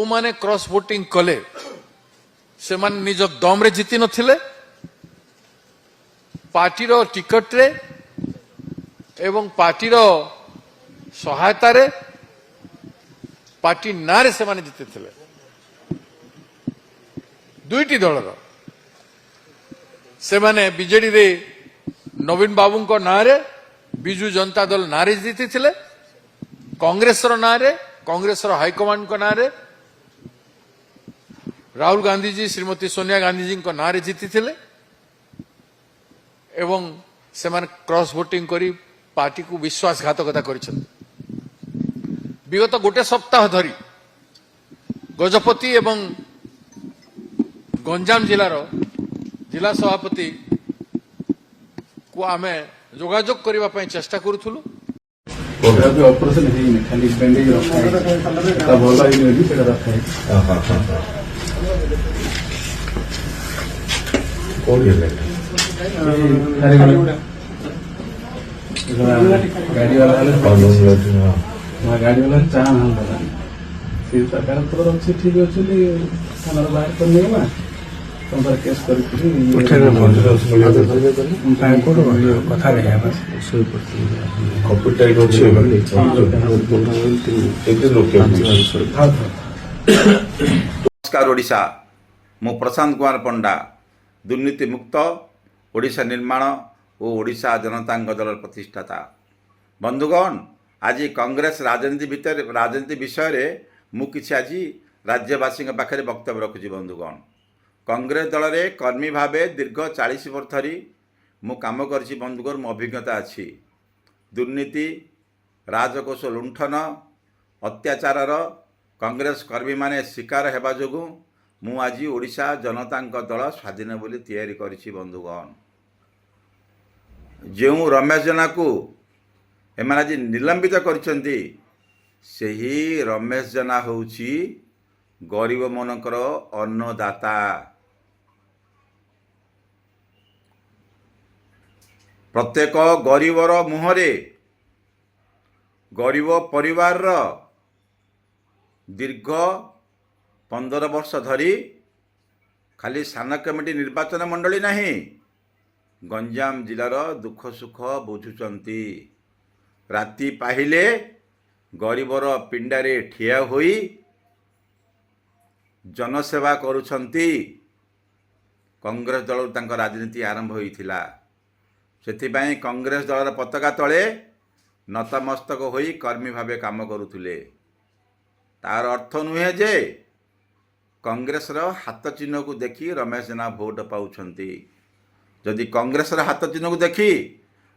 माने cross voting कले से माने निज दम रे जीति नथिले पार्टी रो टिकट रे एवं पार्टी रो सहायता रे पार्टी ना रे से माने जीति थिले दुईटी दल रो से माने बीजेडी रे नवीन बाबू को ना रे बिजू जनता दल ना रे जीति थिले कांग्रेस रो ना रे कांग्रेस रो हाईकमांड को ना रे राहुल गांधी जी श्रीमती सोनिया गांधी जी को ना रे जीति थिले एवं से माने क्रॉस वोटिंग करी पार्टी को विश्वासघातकता करिसेन विगत गोटे सप्ताह धरी गजपति एवं गंजाम जिलार जिला सभापति को आमे जोगाजोग करबा पई चेष्टा करूथुलु ऑपरेशन है खाली बैंडेज रखा है तब बोला ही नहीं सेटा रखा है हां हां हां कौन है गाड़ी वाला गाड़ी वाला चाह ना होला फिर सरकार तो अच्छे ठीक अछि हमारा बाहर कर लेगा तंत्र केस कर उठे कथा नहीं है बस कॉपीटाइट अच्छे नमस्कार ओडिशा मु प्रशांत कुमार पंडा दुर्नीति मुक्त ओडिशा निर्माण और ओडिशा जनता दल प्रतिष्ठाता बंधुगण आज कांग्रेस राजनीति विषय रे मु किछि आज राज्यवासी पाखे वक्तव्य रखुची बंधुगण कांग्रेस दल रे कर्मी भावे दीर्घ 40 वर्ष धरी मु काम करछि बंधुगण मो अभिज्ञता अछि दुर्नीति राजकोष लुंठन अत्याचार कांग्रेस कर्मी माने शिकार हेबा जोगु मु आज ओडिशा जनता दल स्वाधीन बोली तैयारी करिछि बंधुगण जो रमेश जेना को एमान आज निलंबित करिसेंती सेही रमेश जेना होउछि गरीब मनकर अन्नदाता प्रत्येक गरीबर मुहरे गरीब परिवार दीर्घ 15 वर्ष धरी खाली सान कमिटी निर्वाचन मंडली नहीं गंजाम जिलार दुख सुख बुझुचंती राति पाहिले गरीबर पिंडारे ठिया होई जनसेवा करुछंती कांग्रेस दल तांको राजनीति आरंभ होइथिला सेथिबाई कांग्रेस दलर पताका तले नतमस्तक होई कर्मी भावे काम करुथिले तार अर्थ नुहे जे कांग्रेस रो हाथ चिन्ह को देखी रमेश जेना भोट पाउछंती जदि कांग्रेस रो हाथ चिन्ह को देखी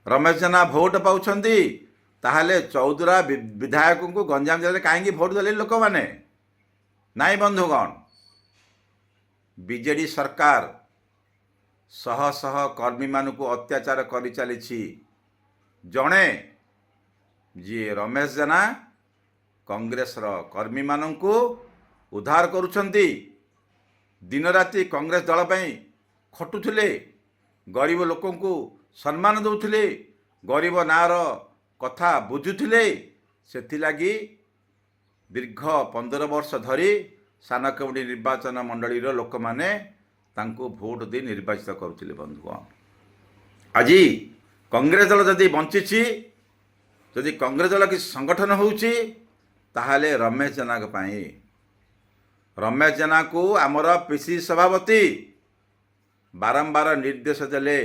रमेश जेना भोट पाउछंती ताहले चौधुरा विधायक को गंजाम जिले कहीं भोट देले लोक माने नाई बंधुगण बीजेडी सरकार शह शह कर्मी मान को अत्याचार कर चली जड़े जी रमेश जेना कांग्रेस कर्मी मान को उद्धार करुछंती दिन राति कांग्रेस दल पई खटुथिले गरीब लोक को सम्मान दउथिले गरीब नार कथा बुझुथिले सेथिलागी दीर्घ 15 वर्ष धरी सान कमिटी निर्वाचन मंडली लोक माने तांको भोट दे निर्वाचित करुथिले बंधुगण आज कांग्रेस दल जदि बंची जदि कांग्रेस दल कि संगठन होउची ताहाले रमेश जेना पाई रमेश जेना को आमर पीसी सभापति बारंबार निर्देश देले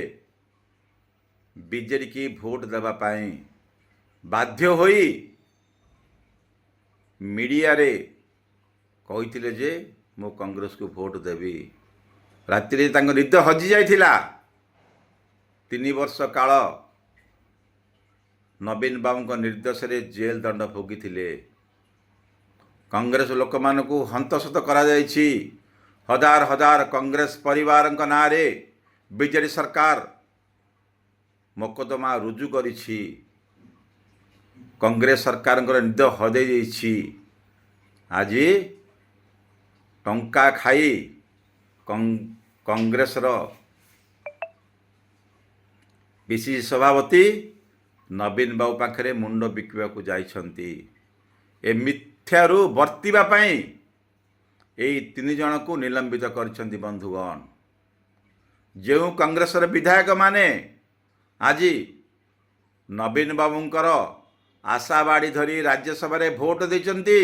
बीजेडी की भोट देबा पाई बाध्य होई मीडिया रे कहिथिले जे मो कांग्रेस को भोट देवी रात्रि तांको निद हजि जाइथिला 3 वर्ष काल नवीन बाबू निर्देश रे जेल दंड भोगी कांग्रेस लोक मान को हंतसत करा जाइछि हजार हजार कांग्रेस परिवार नारे बीजेडी सरकार मोकदमा रुजु करिछि कांग्रेस सरकार निद हजै आज टंका खाई कांग्रेस पीसीसी सभापति नवीन बाबू पाखरे मुंड बिकवा को जाइछंती ए मिथ्यारू वर्तिबा पई ଏହି 3 ଜଣଙ୍କୁ ନିଲମ୍ବିତ କରିଛନ୍ତି ବନ୍ଧୁଗଣ। ଯେଉଁ କଂଗ୍ରେସର ବିଧାୟକମାନେ ଆଜି ନବୀନ ବାବୁଙ୍କର ଆଶାବାଡ଼ି ଧରି ରାଜ୍ୟସଭାରେ ଭୋଟ ଦେଇଛନ୍ତି,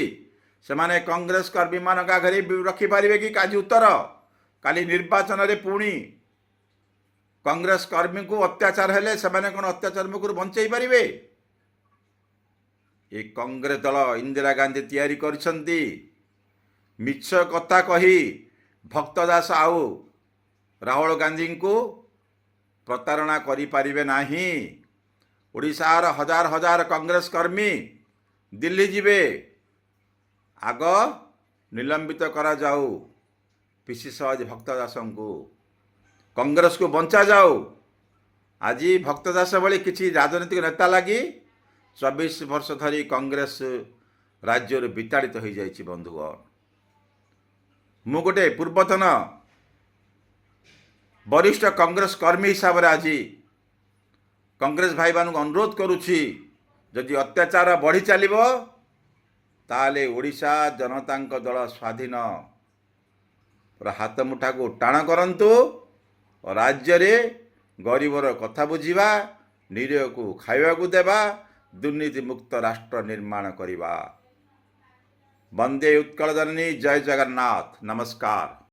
ସେମାନେ କଂଗ୍ରେସ କର୍ମୀମାନଙ୍କ ଆଗରେ ରଖିପାରିବେ କି ଆଜି ଉତ୍ତର? କାଲି ନିର୍ବାଚନରେ ପୁଣି କଂଗ୍ରେସ କର୍ମୀଙ୍କୁ ଅତ୍ୟାଚାର ହେଲେ ସେମାନେ କ'ଣ ଅତ୍ୟାଚାର ମୁଖରୁ ବଞ୍ଚେଇ ପାରିବେ? ଏ କଂଗ୍ରେସ ଦଳ ଇନ୍ଦିରା ଗାନ୍ଧୀ ତିଆରି କରିଛନ୍ତି। ମିଛ କଥା କହି ଭକ୍ତ ଦାସ ଆଉ ରାହୁଲ ଗାନ୍ଧୀଙ୍କୁ ପ୍ରତାରଣା କରିପାରିବେ ନାହିଁ। ଓଡ଼ିଶାର ହଜାର ହଜାର କଂଗ୍ରେସ କର୍ମୀ ଦିଲ୍ଲୀ ଯିବେ। ଆଗ ନିଲମ୍ବିତ କରାଯାଉ ପିସି ସହଜ ଭକ୍ତ ଦାସଙ୍କୁ, କଂଗ୍ରେସକୁ ବଞ୍ଚାଯାଉ। ଆଜି ଭକ୍ତ ଦାସ ଭଳି କିଛି ରାଜନୈତିକ ନେତା ଲାଗି 24 ବର୍ଷ ଧରି କଂଗ୍ରେସ ରାଜ୍ୟରୁ ବିତାଡ଼ିତ ହୋଇଯାଇଛି ବନ୍ଧୁଗଣ। ମୁଁ ଗୋଟେ ପୂର୍ବତନ ବରିଷ୍ଠ କଂଗ୍ରେସ କର୍ମୀ ହିସାବରେ ଆଜି କଂଗ୍ରେସ ଭାଇମାନଙ୍କୁ ଅନୁରୋଧ କରୁଛି, ଯଦି ଅତ୍ୟାଚାର ବଢ଼ି ଚାଲିବ ତାହେଲେ ଓଡ଼ିଶା ଜନତାଙ୍କ ଦଳ ସ୍ୱାଧୀନ ହାତ ମୁଠାକୁ ଟାଣ କରନ୍ତୁ। ରାଜ୍ୟରେ ଗରିବର କଥା ବୁଝିବା, ନିରୀହକୁ ଖାଇବାକୁ ଦେବା, ଦୁର୍ନୀତି ମୁକ୍ତ ରାଷ୍ଟ୍ର ନିର୍ମାଣ କରିବା। ବନ୍ଦେ ଉତ୍କଳ ଜନନୀ, ଜୟ ଜଗନ୍ନାଥ, ନମସ୍କାର।